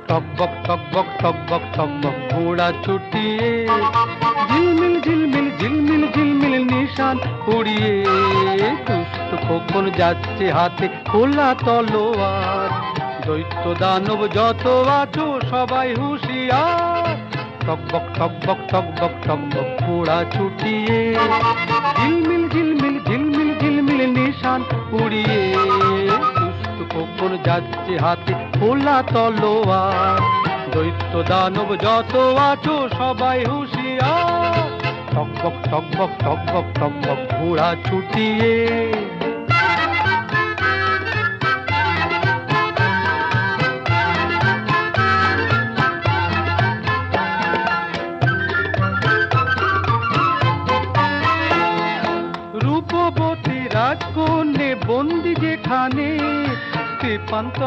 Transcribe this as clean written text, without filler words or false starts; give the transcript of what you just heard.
টকবক ঘোড়া ছুটিয়ে ঝিলমিল ঝিলমিল ঝিলমিল ঝিলমিল নিশান উড়িয়ে দুষ্ট খোকন যাচ্ছে হাতে খোলা তলোয়ার। দৈত্য দানব যত আছো সবাই হুঁশিয়ার। টকবক ঘোড়া ছুটিয়ে ঝিলমিল ঝিলমিল ঝিলমিল ঝিলমিল নিশান উড়িয়ে দুষ্ট খোকন যাচ্ছে হাতে খোলা তলোয়ার। দৈত্য দানব যত আছো সবাই হুঁশিয়ার। টকবক ঘোড়া ছুটিয়ে। রূপবতী রাজকন্যে বন্দি যেখানে, কৃপান্ত